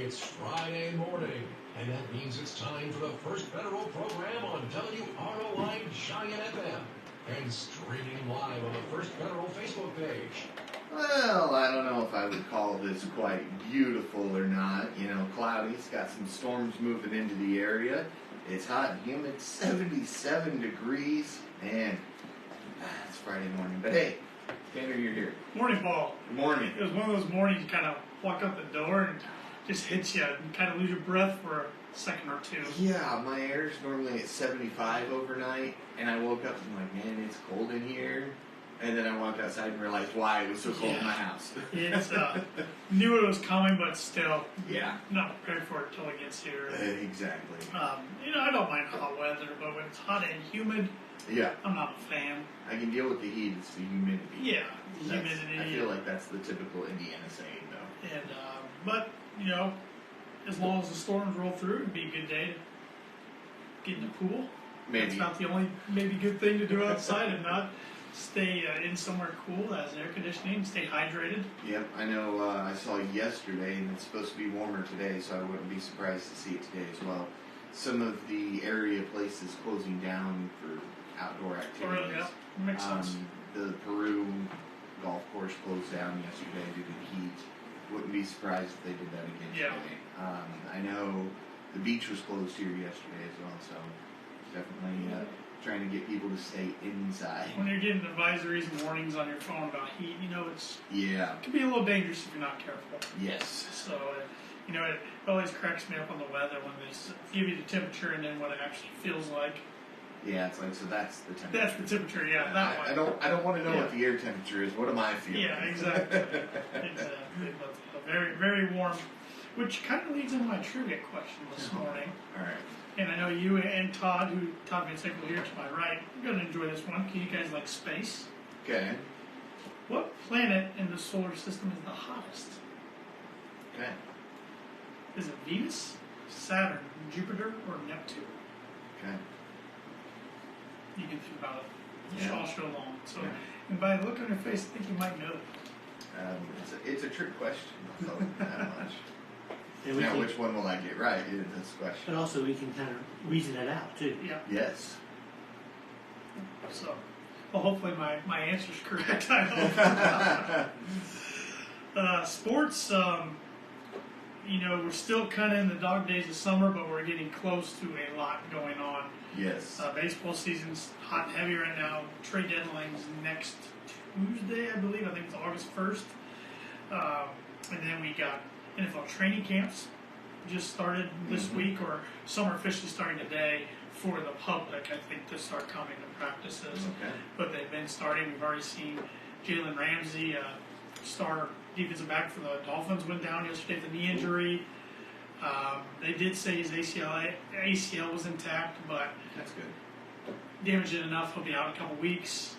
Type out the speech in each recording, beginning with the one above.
It's Friday morning, and that means it's time for the first federal program on WROI Giant FM and streaming live on the First Federal Facebook page. Well, I don't know if I would call this quite beautiful or not. You know, cloudy. It's got some storms moving into the area. It's hot and humid, 77 degrees. Man, it's Friday morning. But hey, Tanner, you're here. Morning, Paul. Good morning. It was one of those mornings you kind of walk out the door and just hits you and kind of lose your breath for a second or two. Yeah, my air's normally at 75 overnight, and I woke up and I'm like, man, it's cold in here. And then I walked outside and realized why it was so cold in my house. It's knew it was coming, but still, not prepared for it until it gets here. Exactly. You know, I don't mind hot weather, but when it's hot and humid, I'm not a fan. I can deal with the heat. It's the humidity. Yeah, the humidity. I feel like that's the typical Indiana saying, though. And but you know, as long as the storms roll through, it'd be a good day to get in the pool. Maybe. That's about the only maybe good thing to do outside and not stay in somewhere cool that has air conditioning, stay hydrated. Yep, I know I saw yesterday, and it's supposed to be warmer today, so I wouldn't be surprised to see it today as well. Some of the area places closing down for outdoor activities. Yeah, makes sense. The Peru golf course closed down yesterday due to the heat. Wouldn't be surprised if they did that again today. I know the beach was closed here yesterday as well, so definitely trying to get people to stay inside. When you're getting advisories and warnings on your phone about heat, you know it can be a little dangerous if you're not careful. Yes. So you know it always cracks me up on the weather when they give you the temperature and then what it actually feels like. Yeah, it's like, so that's the temperature. That's the temperature, yeah. That one. I don't want to know what the air temperature is. What am I feeling? Yeah, exactly. Exactly. But very, very warm. Which kind of leads into my trivia question this morning. All right. And I know you and Todd, who Todd Van Sickle here to my right, you're going to enjoy this one. Can you guys like space? Okay. What planet in the solar system is the hottest? Okay. Is it Venus, Saturn, Jupiter, or Neptune? Okay. You can think about it all show long. So, and by the look on your face, I think you might know it. It's a trick question. I'll tell you that much. Now, which one will I get right is this question. But also, we can kind of reason it out, too. Yeah. Yes. So, well, hopefully my answer's correct. I hope. Sports, you know, we're still kind of in the dog days of summer, but we're getting close to a lot going on. Yes. Baseball season's hot and heavy right now. Trade deadline's next Tuesday, I believe. I think it's August 1st. And then we got NFL training camps just started this week, or some are officially starting today for the public, I think, to start coming to practices. Okay. But they've been starting. We've already seen Jalen Ramsey, star defensive back for the Dolphins, went down yesterday with a knee injury. They did say his ACL was intact, but that's good. Damaged it enough. He'll be out in a couple weeks.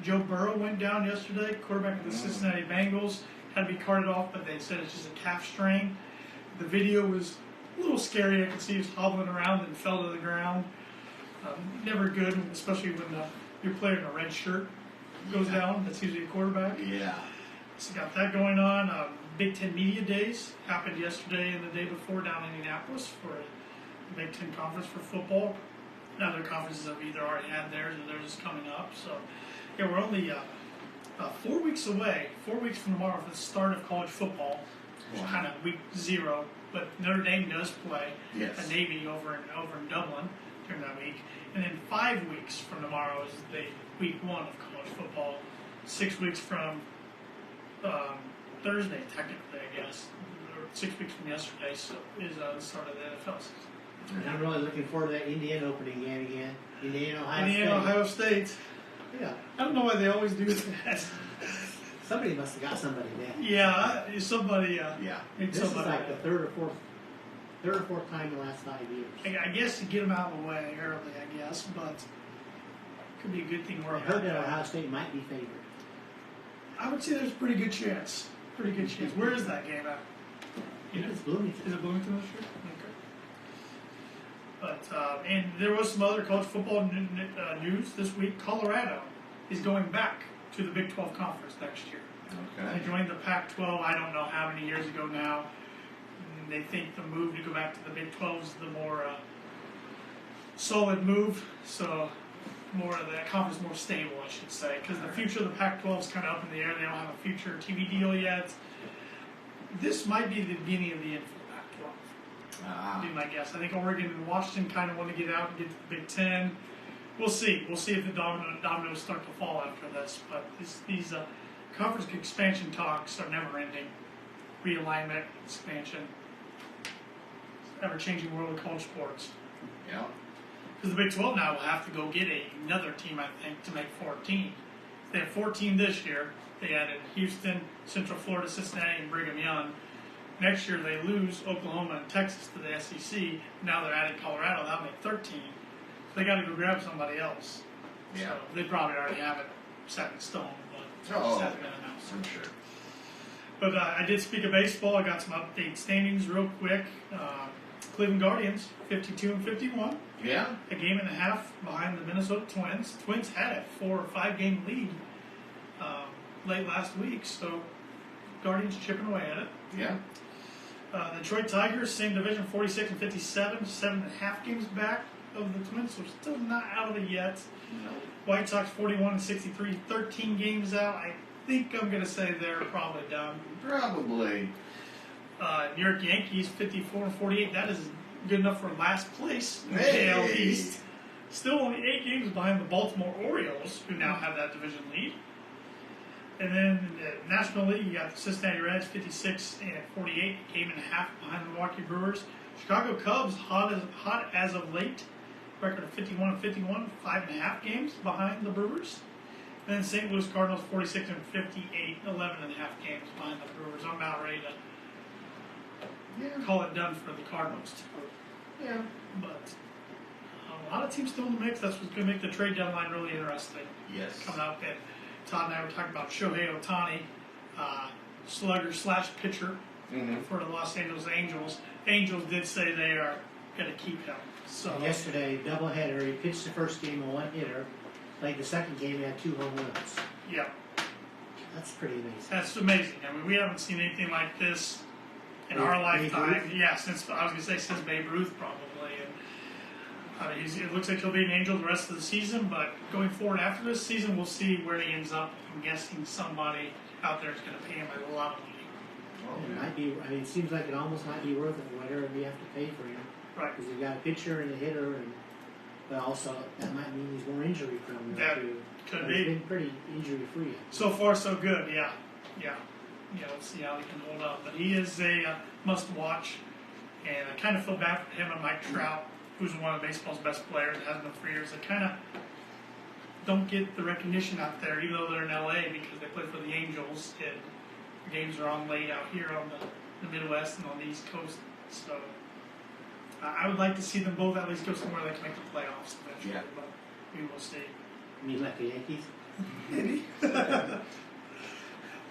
Joe Burrow went down yesterday, quarterback of the Cincinnati Bengals. Had to be carted off, but they said it's just a calf strain. The video was a little scary. I could see he was hobbling around and fell to the ground. Never good, especially when your player in a red shirt goes down. That's usually a quarterback. Yeah. So got that going on. Big Ten Media Days happened yesterday and the day before down in Indianapolis for the Big Ten Conference for football. Now their conferences have either already had theirs or theirs is coming up. So, yeah, we're only 4 weeks away, 4 weeks from tomorrow for the start of college football. Which is kind of week 0, but Notre Dame does play a Navy over in Dublin during that week. And then 5 weeks from tomorrow is the week 1 of college football. 6 weeks from Thursday, technically, I guess, or 6 weeks from yesterday, so is the start of the NFL season. And I'm really looking forward to that Indiana opening game again. Ohio State. Yeah. I don't know why they always do that. Somebody must have got somebody there. Yeah, somebody. This is like the third or fourth time in the last 5 years. I guess to get them out of the way early, I guess, but could be a good thing. I heard that Ohio State might be favored. I would say there's a pretty good chance. Pretty good chance. Where is that game at? It's Bloomington. Is it Bloomington this year? Okay. But and there was some other college football news this week. Colorado is going back to the Big 12 Conference next year. Okay. They joined the Pac-12, I don't know how many years ago now. and they think the move to go back to the Big 12 is the more solid move. So more of the conference more stable, I should say, because the future of the Pac-12 is kind of up in the air. They don't have a future TV deal yet. This might be the beginning of the end for the Pac-12. Would be my guess. I think Oregon and Washington kind of want to get out and get to the Big 10. We'll see. We'll see if the dominoes start to fall after this. But these conference expansion talks are never ending. Realignment, expansion, ever-changing world of college sports. Yeah. Because the Big 12 now will have to go get another team, I think, to make 14. They have 14 this year. They added Houston, Central Florida, Cincinnati, and Brigham Young. Next year they lose Oklahoma and Texas to the SEC. Now they're adding Colorado. That'll make 13. So they got to go grab somebody else. Yeah. So they probably already have it set in stone, but it just hasn't been announced. I'm sure. But I did speak of baseball. I got some update standings real quick. Cleveland Guardians, 52 and 51. Yeah. A game and a half behind the Minnesota Twins. Twins had a 4 or 5 game lead late last week, so Guardians chipping away at it. Yeah. The Detroit Tigers, same division, 46 and 57, 7.5 games back of the Twins, so still not out of it yet. No. White Sox, 41 and 63, 13 games out. I think I'm going to say they're probably done. Probably. New York Yankees, 54 and 48. That is good enough for last place in the Hey. AL East. Still only 8 games behind the Baltimore Orioles, who now have that division lead. And then in the National League, you got the Cincinnati Reds, 56 and 48, a game and a half behind the Milwaukee Brewers. Chicago Cubs, hot as of late, record of 51 and 51, 5.5 games behind the Brewers. And then St. Louis Cardinals, 46 and 58, 11.5 games behind the Brewers. I'm about ready to call it done for the Cardinals, too. Yeah. But a lot of teams still in the mix. That's what's going to make the trade deadline really interesting. Yes. Coming up, and Todd and I were talking about Shohei Ohtani, slugger / pitcher for the Los Angeles Angels. Angels did say they are going to keep him. So And yesterday, doubleheader, he pitched the first game on 1 hitter. Played the second game, he had 2 home runs. yeah, That's pretty amazing. that's amazing. I mean, we haven't seen anything like this in our Babe lifetime. Ruth? Yeah, since I was going to say since Babe Ruth probably. And it looks like he'll be an Angel the rest of the season, but going forward after this season, we'll see where he ends up. I'm guessing somebody out there is going to pay him a lot of money. It might be. I mean, it seems like it almost might be worth it, whatever we have to pay for him. Right. Because you've got a pitcher and a hitter, but also that might mean he's more injury prone. That too. could But be. He's been pretty injury free. So far, so good. Yeah. Let's see how he can hold up. But he is a must-watch, and I kind of feel bad for him and Mike Trout, who's one of baseball's best players, has been for years. They kind of don't get the recognition out there, even though they're in LA because they play for the Angels. And the games are on late out here on the Midwest and on the East Coast. So I would like to see them both at least go somewhere they can make the playoffs eventually. Yeah. But we will see. I mean, like the Yankees.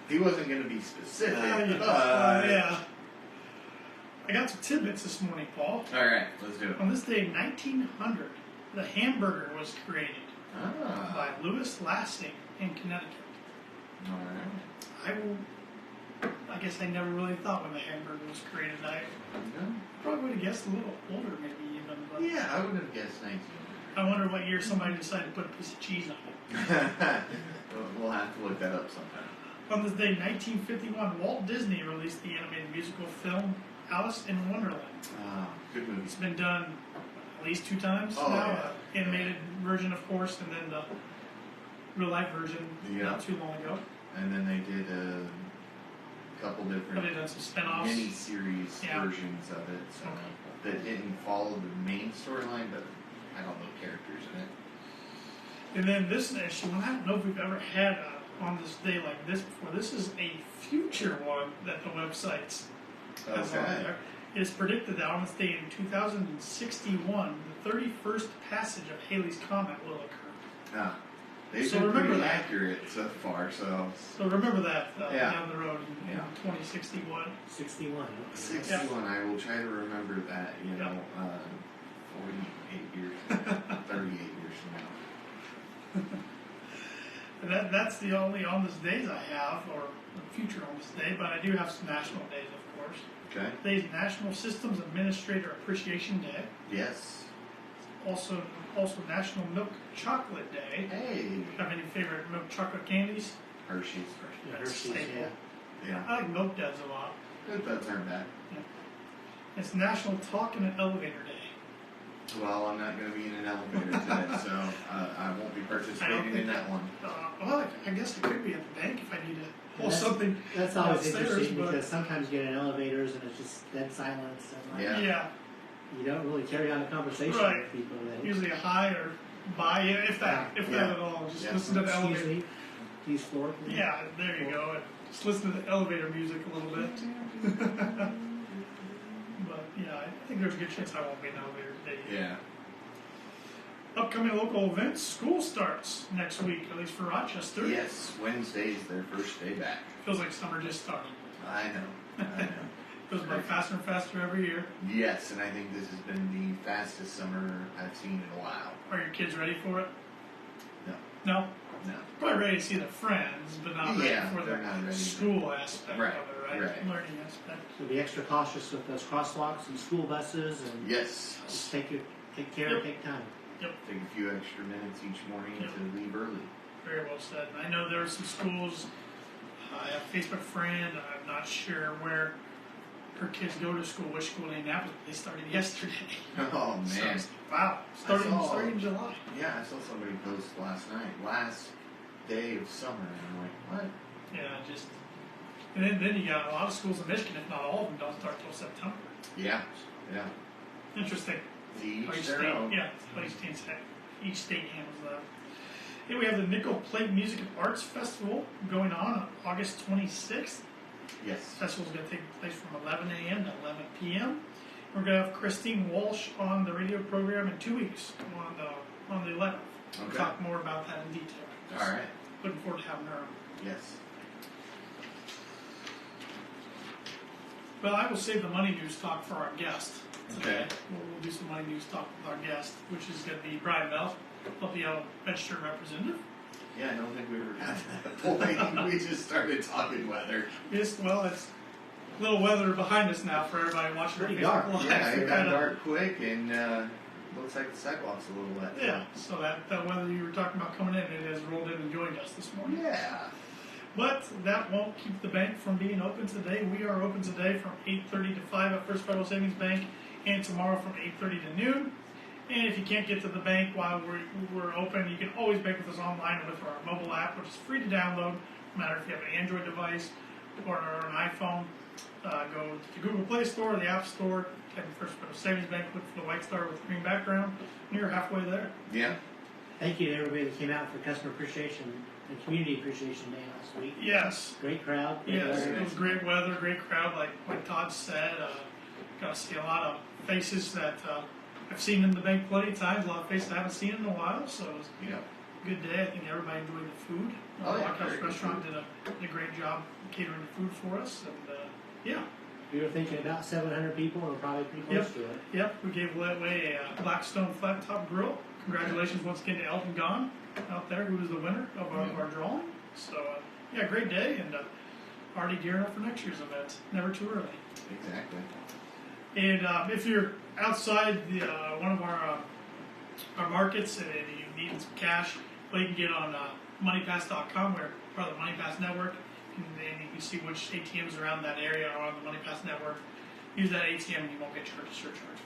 He wasn't going to be specific. Yeah. I got some tidbits this morning, Paul. All right, let's do it. On this day in 1900, the hamburger was created by Ah. Louis Lasting in Connecticut. All right. I guess I never really thought when the hamburger was created. I probably would have guessed a little older, maybe even. But Yeah, I would have guessed 1900. I wonder what year somebody decided to put a piece of cheese on it. We'll have to look that up sometime. On this day, 1951, Walt Disney released the animated musical film Alice in Wonderland. Good movie. It's been done at least 2 times Oh, now. yeah. Animated version, of course, and then the real life version not too long ago. And then they did a couple different Probably done some spin-offs. mini-series versions of it, so that didn't follow the main storyline, but had all the characters in it. And then this issue, and I don't know if we've ever had on this day like this before. This is a future one that the website has on there. It is predicted that on this day in 2061, the 31st passage of Halley's Comet will occur. They've So been remember pretty that. accurate so far, so. So remember that down the road in Yeah. 2061. 61. 61, I will try to remember that, 48 years, 38 years from now. That's the only on this days I have, or future on this day, but I do have some national days, of course. Okay. Today's National Systems Administrator Appreciation Day. Yes. Also National Milk Chocolate Day. Hey. Have any favorite milk chocolate candies? Hershey's. Yeah, That's Hershey's, staple. yeah. Yeah. I like Milk Duds a lot. That's aren't bad. It's National Talk in an Elevator Day. Well, I'm not going to be in an elevator today, so I won't be participating in that one. Well, I guess it could be at the bank if I need to pull That's- something That's always downstairs, interesting but- because sometimes you get in elevators and it's just dead silence and like, Yeah. you don't really carry on a conversation Right. with people. Then. Usually a hi or bye, if that Yeah. at all. Just Yeah. listen to the Excuse elevator. me, please floor. Please. Yeah, there you go. And just listen to the elevator music a little bit. But yeah, I think there's a good chance I won't be in an elevator today. Yeah. Upcoming local events, school starts next week, at least for Rochester. Yes, Wednesday's their first day back. Feels like summer just started. I know. Goes by faster and faster every year. Yes, and I think this has been the fastest summer I've seen in a while. Are your kids ready for it? No. No? No. Probably ready to see their friends, but not ready Yeah, for the they're not ready. school aspect Right, of it, right? right. Learning aspect. So be extra cautious with those crosswalks and school buses and Yes. just take care Yep. and take time. Take a few extra minutes each morning Yep. to leave early. Very well said. I know there are some schools. I have a Facebook friend. I'm not sure where her kids go to school, which school in Indianapolis. They started yesterday. Oh, So man. it's- wow. Starting in July. Yeah, I saw somebody post last night. Last day of summer. And I'm like, what? Yeah, just. And then you got a lot of schools in Michigan, if not all of them, don't start till September. Yeah. Yeah. Interesting. Each How each their state, own. yeah, how each state handles that. Then we have the Nickel Plate Music and Arts Festival going on August 26th. Yes. Festival's going to take place from 11 a.m. to 11 p.m. We're going to have Christine Walsh on the radio program in 2 weeks on the 11th. We'll Okay. talk more about that in detail. All right. Looking forward to having her on. Yes. Well, I will save the money news talk for our guest today. Okay. We'll do some money news talk with our guest, which is going to be Bryan Bell, LPL Registered Representative. Yeah, I don't think we ever got to that point. We just started talking weather. Yes, well, it's a little weather behind us now for everybody watching our Pretty Facebook dark. Live. Yeah, it got Kinda- dark quick and looks like the sidewalk's a little wet. Yeah, so that weather you were talking about coming in, it has rolled in and joined us this morning. Yeah. But that won't keep the bank from being open today. We are open today from 8:30 to 5 at First Federal Savings Bank, and tomorrow from 8:30 to noon. And if you can't get to the bank while we're open, you can always bank with us online or with our mobile app, which is free to download, no matter if you have an Android device or an iPhone. Go to the Google Play Store or the App Store, type in First Federal Savings Bank, look for the white star with green background, and you're halfway there. Yeah. Thank you to everybody that came out for Customer Appreciation and Community Appreciation Day last week. Yes. Great crowd. Great Yes, weather. it was great weather, great crowd, like Todd said. Got to see a lot of faces that I've seen in the bank plenty of times, a lot of faces I haven't seen in a while, so it was Yeah. a good day. I think everybody enjoyed the food. Oh, yeah, Rock House very good Restaurant food. did a great job catering the food for us, and yeah. We were thinking about 700 people, and we're probably pretty close to it. Yep, we gave away a Blackstone Flat Top Grill. Congratulations once again to Elton Gahn out there, who was the winner of our drawing. So, yeah, great day, and already gearing up for next year's event. Never too early. Exactly. And if you're outside one of our markets and you need some cash, well, you can get on MoneyPass.com, we're part of the MoneyPass network, and you can see which ATMs around that area are on the MoneyPass network. Use that ATM and you won't get charged a surcharge.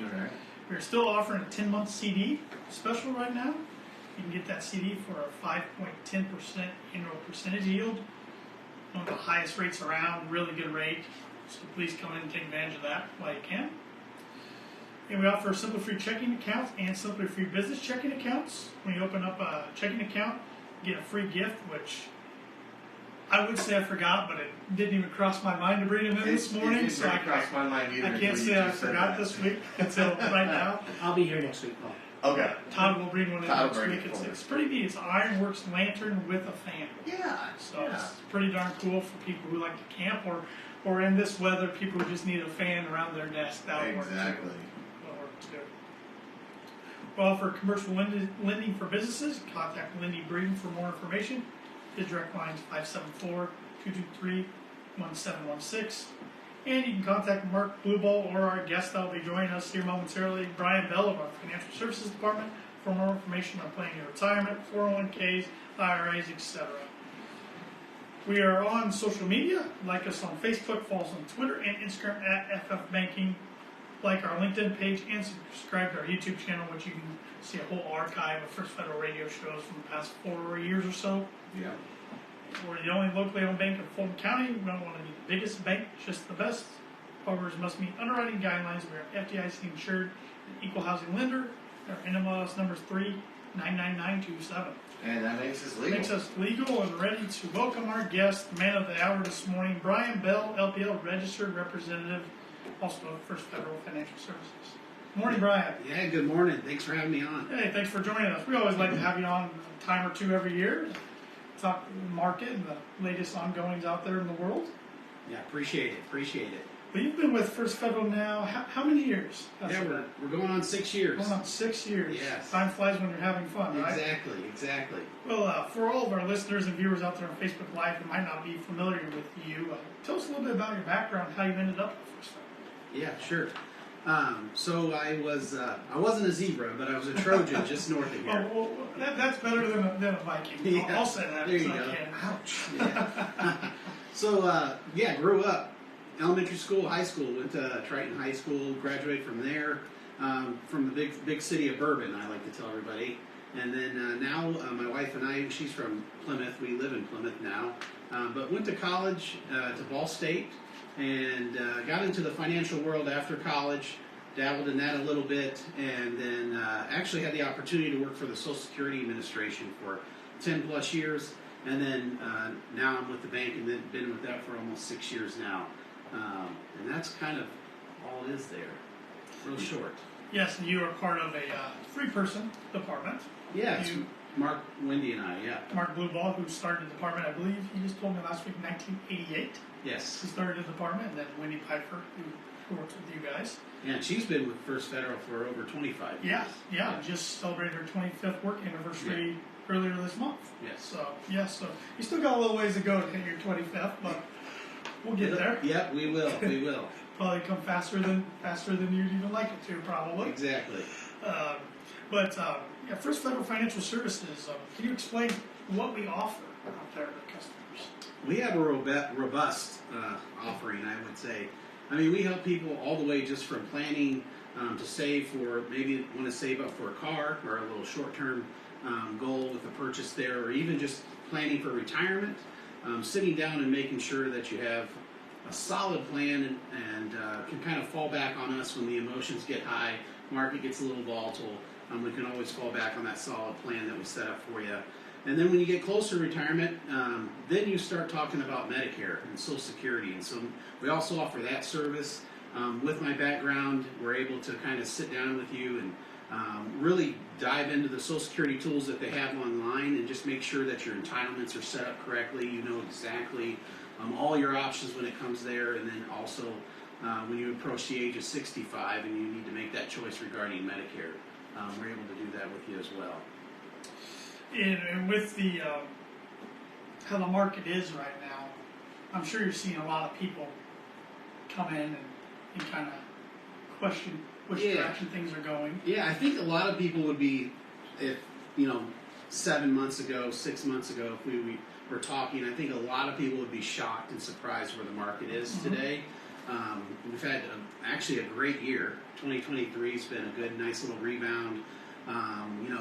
All right. We're still offering a 10-month CD special right now. You can get that CD for a 5.10% annual percentage yield. One of the highest rates around, really good rate. So please come in and take advantage of that while you can. And we offer Simply Free checking accounts and Simply Free business checking accounts. When you open up a checking account, you get a free gift, which I would say I forgot, but it didn't even cross my mind to bring them in this morning. It So didn't cross my mind either. I can't until you say I just said forgot that. this week until right now. I'll be here next week, Paul. Okay. Todd will bring one in Todd will next bring week. it for It's us. pretty neat. It's an Ironworks lantern with a fan. Yeah. So yeah. it's pretty darn cool for people who like to camp or in this weather, people who just need a fan around their desk. That'll work too. Exactly. That'll work too. We offer commercial lending for businesses. Contact Lindy Breeden for more information. His direct line is 574-223-1716. And you can contact Mark Blueball or our guest that will be joining us here momentarily, Bryan Bell of our Financial Services Department, for more information on planning your retirement, 401ks, IRAs, etc. We are on social media. Like us on Facebook, follow us on Twitter and Instagram at FF Banking. Like our LinkedIn page and subscribe to our YouTube channel, which you can see a whole archive of First Federal radio shows from the past 4 years or so. Yeah. We're the only locally owned bank in Fulton County. We don't want to be the biggest bank, just the best. Borrowers must meet underwriting guidelines. We are FDIC insured and equal housing lender. Our NMLS number is 399927. And that makes us legal. Makes us legal and ready to welcome our guest, man of the hour this morning, Bryan Bell, LPL registered representative, also of First Federal Financial Services. Morning, Bryan. Yeah, good morning. Thanks for having me on. Hey, thanks for joining us. We always like to have you on a time or two every year. Talk the market and the latest ongoings out there in the world. Yeah, appreciate it. But you've been with First Federal now, how many years? Yeah, we're going on 6 years. Going on 6 years. Yes. Time flies when you're having fun, right? Exactly. Well, for all of our listeners and viewers out there on Facebook Live who might not be familiar with you, tell us a little bit about your background, how you ended up with First Federal. Yeah, sure. So I wasn't a zebra, but I was a Trojan just north of here. Well, that's better than a Viking. Yeah. I'll say that. There you I go. can. Ouch. Yeah. So, grew up. Elementary school, high school, went to Triton High School, graduated from there, from the big city of Bourbon, I like to tell everybody. And then now my wife and I, she's from Plymouth, we live in Plymouth now, but went to college to Ball State and got into the financial world after college, dabbled in that a little bit, and then actually had the opportunity to work for the Social Security Administration for 10 plus years. And then now I'm with the bank and then been with that for almost 6 years now. And that's kind of all it is there, real short. Yes, and you are part of a three-person department. Yeah, it's Mark, Wendy, and I, yeah. Mark Blueball, who started the department, I believe he just told me last week, 1988. Yes. He started the department, and then Wendy Piper, who works with you guys. Yeah, and she's been with First Federal for over 25 years. Yeah, just celebrated her 25th work anniversary earlier this month. Yes. So you still got a little ways to go to hit your 25th, but we'll get there. Yep, we will. Probably come faster than you'd even like it to, probably. Exactly. First Federal Financial Services, can you explain what we offer out there to customers? We have a robust offering, I would say. I mean, we help people all the way just from planning to save for, maybe want to save up for a car or a little short-term goal with a purchase there, or even just planning for retirement, sitting down and making sure that you have a solid plan and can kind of fall back on us when the emotions get high, market gets a little volatile. We can always fall back on that solid plan that we set up for you. And then when you get closer to retirement, then you start talking about Medicare and Social Security. And so we also offer that service. With my background, we're able to kind of sit down with you and really dive into the Social Security tools that they have online and just make sure that your entitlements are set up correctly. You know exactly all your options when it comes there. And then also when you approach the age of 65 and you need to make that choice regarding Medicare, we're able to do that with you as well. And with the how the market is right now, I'm sure you're seeing a lot of people come in and kind of question which direction things are going. Yeah, I think a lot of people would be, if 7 months ago, 6 months ago, if we were talking, I think a lot of people would be shocked and surprised where the market is today. We've had actually a great year. 2023 has been a good, nice little rebound.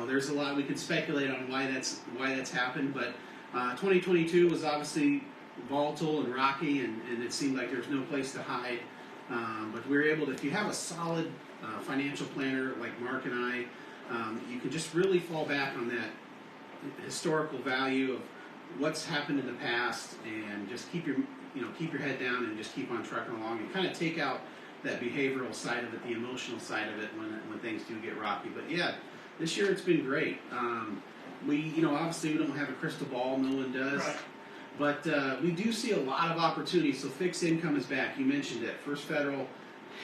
There's a lot we could speculate on why that's happened, but 2022 was obviously volatile and rocky, and it seemed like there's no place to hide. But we were able to, if you have a solid financial planner like Mark and I, you can just really fall back on that historical value of what's happened in the past, and just keep your head down and just keep on trucking along, and kind of take out that behavioral side of it, the emotional side of it when things do get rocky. But yeah, this year it's been great. Obviously we don't have a crystal ball, no one does. Right. But we do see a lot of opportunities. So fixed income is back. You mentioned it. First Federal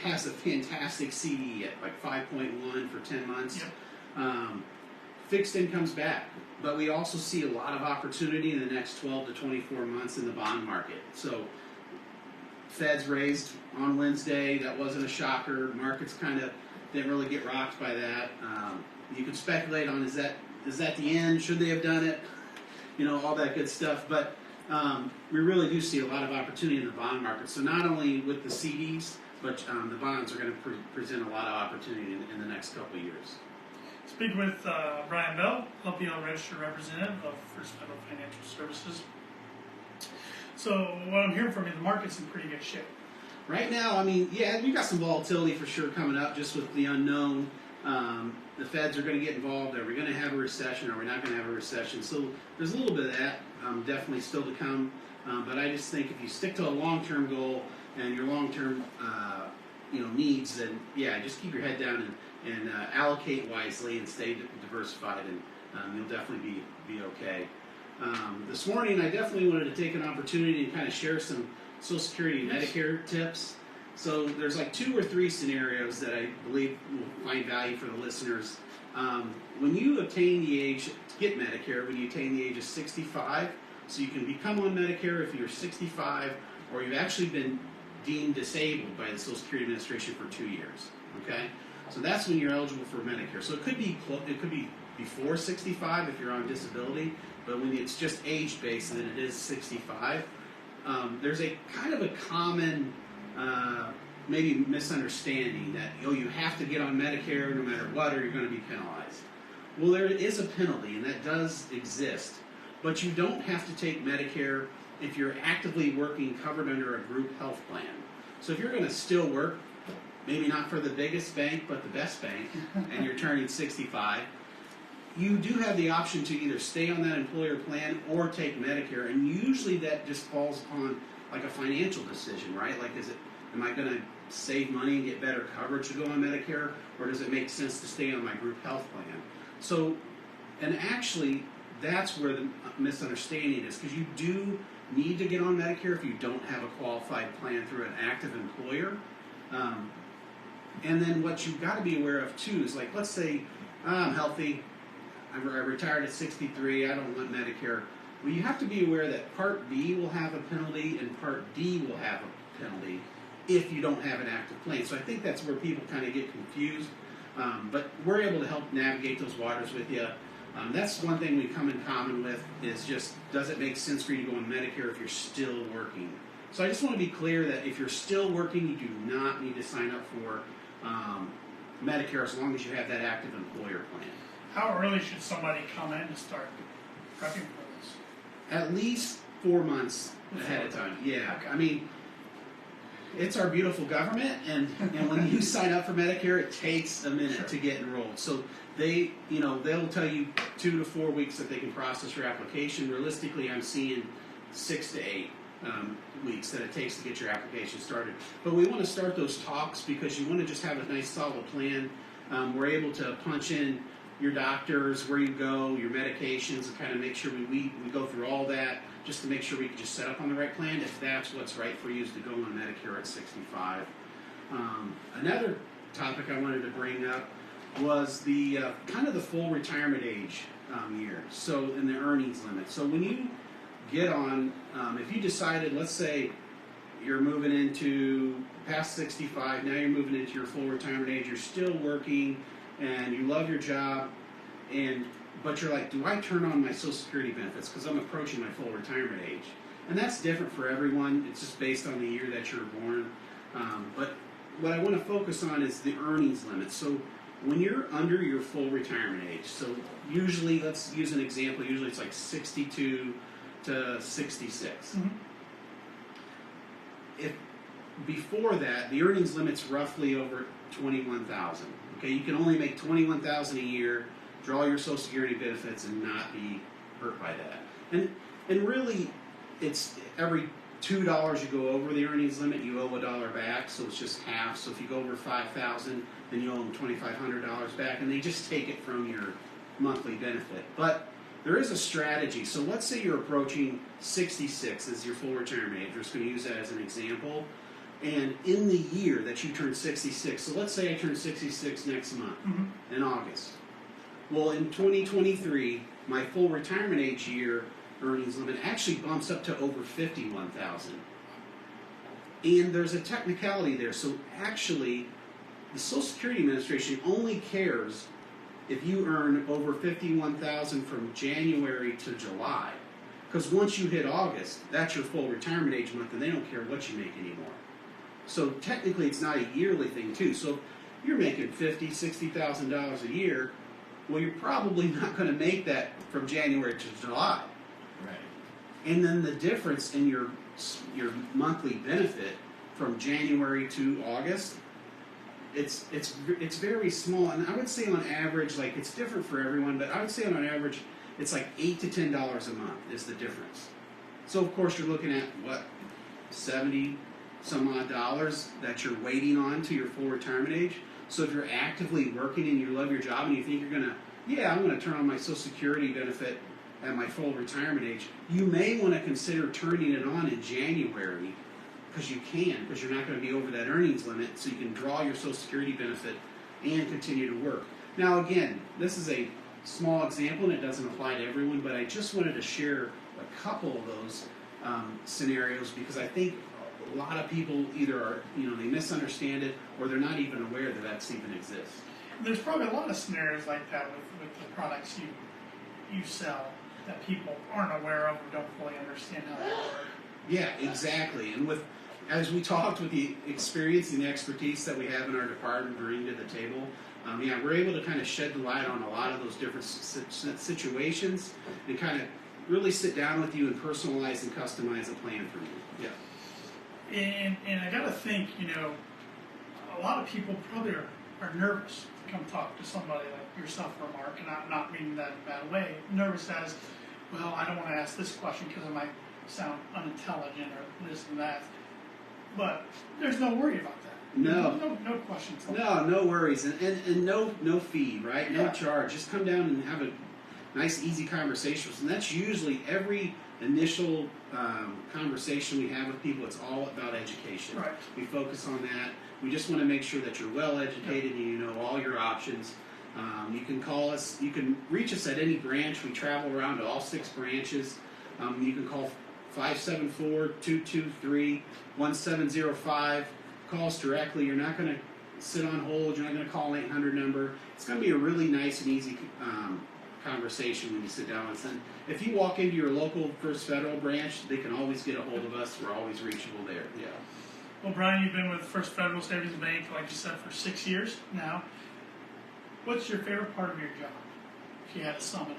has a fantastic CD at like 5.1 for 10 months. Yep. Fixed income's back, but we also see a lot of opportunity in the next 12 to 24 months in the bond market. So Feds raised on Wednesday. That wasn't a shocker. Markets kind of didn't really get rocked by that. You could speculate on is that the end? Should they have done it? All that good stuff. But we really do see a lot of opportunity in the bond market. So not only with the CDs, but the bonds are going to present a lot of opportunity in the next couple of years. Speaking with Bryan Bell, LPL Registered Representative of First Federal Financial Services. So what I'm hearing from you, the market's in pretty good shape. Right now, we got some volatility for sure coming up just with the unknown. The Feds are going to get involved. Are we going to have a recession? Are we not going to have a recession? So there's a little bit of that definitely still to come. But I just think if you stick to a long-term goal and your long-term needs, then just keep your head down and allocate wisely and stay diversified, and you'll definitely be okay. This morning, I definitely wanted to take an opportunity and kind of share some Social Security and Medicare tips. So there's like 2 or 3 scenarios that I believe will find value for the listeners. When you attain the age to get Medicare, when you attain the age of 65, so you can become on Medicare if you're 65 or you've actually been deemed disabled by the Social Security Administration for 2 years. Okay, so that's when you're eligible for Medicare. So it could be before 65 if you're on disability, but when it's just age-based, then it is 65. There's a kind of a common maybe misunderstanding that you have to get on Medicare no matter what or you're going to be penalized. Well, there is a penalty, and that does exist, but you don't have to take Medicare if you're actively working covered under a group health plan. So if you're going to still work, maybe not for the biggest bank, but the best bank, and you're turning 65, you do have the option to either stay on that employer plan or take Medicare, and usually that just falls upon like a financial decision, right? Like, am I going to save money and get better coverage to go on Medicare, or does it make sense to stay on my group health plan? So, and actually, that's where the misunderstanding is, because you do need to get on Medicare if you don't have a qualified plan through an active employer. And then what you've got to be aware of too is, like, let's say I'm healthy, I retired at 63, I don't want Medicare. Well, you have to be aware that Part B will have a penalty and Part D will have a penalty if you don't have an active plan. So I think that's where people kind of get confused. But we're able to help navigate those waters with you. That's one thing we come in common with is just, does it make sense for you to go on Medicare if you're still working? So I just want to be clear that if you're still working, you do not need to sign up for Medicare as long as you have that active employer plan. How early should somebody come in to start prepping for this? At least 4 months ahead of time. Yeah, Okay. I mean, it's our beautiful government, and when you sign up for Medicare, it takes a minute to get enrolled. So they'll tell you 2 to 4 weeks that they can process your application. Realistically, I'm seeing 6 to 8 weeks that it takes to get your application started. But we want to start those talks because you want to just have a nice solid plan. We're able to punch in your doctors, where you go, your medications, and kind of make sure we go through all that just to make sure we can just set up on the right plan if that's what's right for you is to go on Medicare at 65. Another topic I wanted to bring up was the kind of the full retirement age year, so in the earnings limit. So when you get on, if you decided, let's say you're moving into past 65, now you're moving into your full retirement age, you're still working, and you love your job, but you're like, do I turn on my Social Security benefits because I'm approaching my full retirement age? And that's different for everyone. It's just based on the year that you're born. But what I want to focus on is the earnings limit. So when you're under your full retirement age, so usually, let's use an example, usually it's like 62 to 66. Mm-hmm. If before that, the earnings limit's roughly over $21,000. Okay, you can only make $21,000 a year, draw your Social Security benefits, and not be hurt by that. And really, it's every $2 you go over the earnings limit, you owe $1 back, so it's just half. So if you go over $5,000, then you owe them $2,500 back, and they just take it from your monthly benefit. But there is a strategy. So let's say you're approaching 66 as your full retirement age. We're just going to use that as an example. And in the year that you turn 66, so let's say I turn 66 next month, in August. Well, in 2023, my full retirement age year earnings limit actually bumps up to over 51,000. And there's a technicality there. So actually, the Social Security Administration only cares if you earn over 51,000 from January to July. Because once you hit August, that's your full retirement age month, and they don't care what you make anymore. So technically, it's not a yearly thing, too. So if you're making $50,000, $60,000 a year, well, you're probably not going to make that from January to July. Right. And then the difference in your monthly benefit from January to August, it's very small. And I would say on average, like it's different for everyone, but I would say on average, it's like $8 to $10 a month is the difference. So of course you're looking at what, 70 some odd dollars that you're waiting on to your full retirement age. So if you're actively working and you love your job and you think you're gonna, I'm gonna turn on my Social Security benefit at my full retirement age, you may want to consider turning it on in January because you're not going to be over that earnings limit, so you can draw your Social Security benefit and continue to work. Now again, this is a small example and it doesn't apply to everyone, but I just wanted to share a couple of those scenarios because I think a lot of people either are, they misunderstand it or they're not even aware that that's even exists. There's probably a lot of scenarios like that with the products you sell that people aren't aware of or don't fully understand how they work. Yeah, exactly. And as we talked with the experience and the expertise that we have in our department bringing to the table, we're able to kind of shed the light on a lot of those different situations and kind of really sit down with you and personalize and customize a plan for you. Yeah. And I got to think, a lot of people probably are nervous to come talk to somebody like yourself or Mark, and I'm not meaning that in a bad way. Nervous as, well, I don't want to ask this question because it might sound unintelligent or this and that. But there's no worry about that. No questions. No worries, and no fee, right? No charge. Just come down and have a nice, easy conversation. And that's usually every initial conversation we have with people. It's all about education. Right. We focus on that. We just want to make sure that you're well educated and you know all your options. You can call us. You can reach us at any branch. We travel around to all 6 branches. You can call 574-223-1705. Call us directly. You're not going to sit on hold. You're not going to call an 800 number. It's going to be a really nice and easy conversation when you sit down with us. And if you walk into your local First Federal branch, they can always get a hold of us. We're always reachable there. Yeah. Well, Bryan, you've been with First Federal Savings Bank, like you said, for 6 years now. What's your favorite part of your job, if you had to sum it up?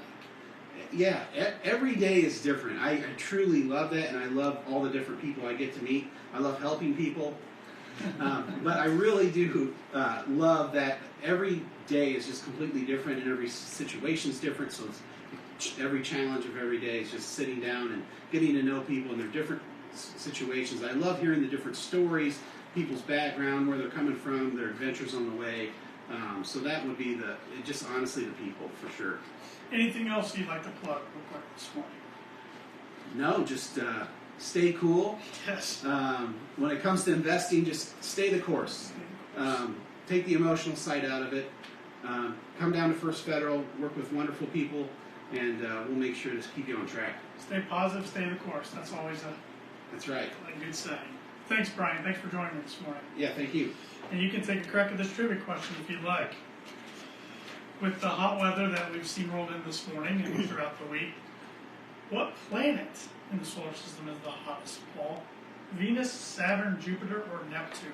Yeah, every day is different. I truly love that, and I love all the different people I get to meet. I love helping people. But I really do love that every day is just completely different, and every situation is different, so every challenge of every day is just sitting down and getting to know people in their different situations. I love hearing the different stories, people's background, where they're coming from, their adventures on the way. So that would be just honestly the people, for sure. Anything else you'd like to plug real quick this morning? No, just stay cool. Yes. When it comes to investing, just stay the course. Take the emotional side out of it. Come down to First Federal, work with wonderful people, and we'll make sure to keep you on track. Stay positive, stay the course. That's always That's right. a good saying. Thanks, Bryan. Thanks for joining me this morning. Yeah, thank you. And you can take a crack at this trivia question if you'd like. With the hot weather that we've seen rolled in this morning and throughout the week, what planet in the solar system is the hottest, Paul? Venus, Saturn, Jupiter, or Neptune?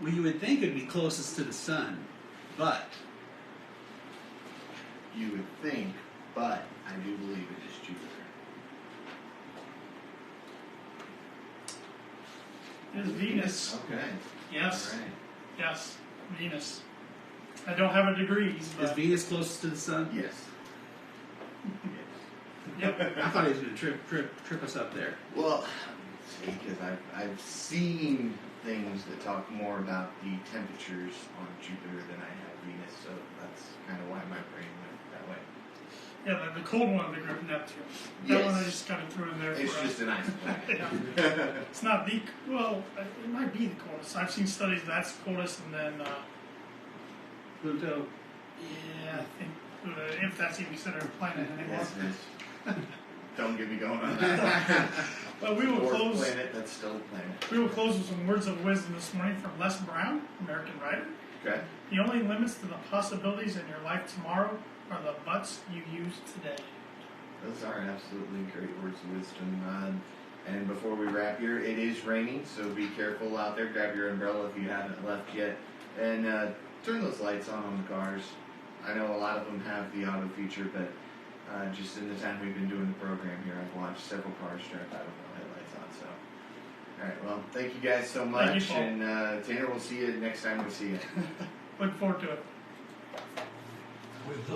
Well, you would think it'd be closest to the sun, but You would think, but I do believe it is Jupiter. It is Venus. Okay. Yes. All right. Yes, Venus. I don't have a degrees, is but Venus closest to the sun? Yes. yep. I thought he was going to trip us up there. Well, because I've seen things that talk more about the temperatures on Jupiter than I have Venus, so that's kind of why my brain went that way. Yeah, the cold one of the group, Neptune. Yes. That one I just kind of threw in there It's for just us. an ice planet. Yeah. It's not the, well, it might be the coldest. I've seen studies that's coldest, and then Pluto. Yeah, I think if that's even considered planet anymore. Yes, it is. Don't get me going on that. But we will Fourth close. planet that's still a planet. We will close with some words of wisdom this morning from Les Brown, American writer. Okay. The only limits to the possibilities in your life tomorrow are the buts you use today. Those are absolutely great words of wisdom. And before we wrap here, it is raining, so be careful out there. Grab your umbrella if you haven't left yet. And turn those lights on the cars. I know a lot of them have the auto feature, but just in the time we've been doing the program here, I've watched several cars drive out with no headlights on. So, all right, well, thank you guys so much. Thank you, Paul. And Tanner, we'll see you next time we see you. Look forward to it. With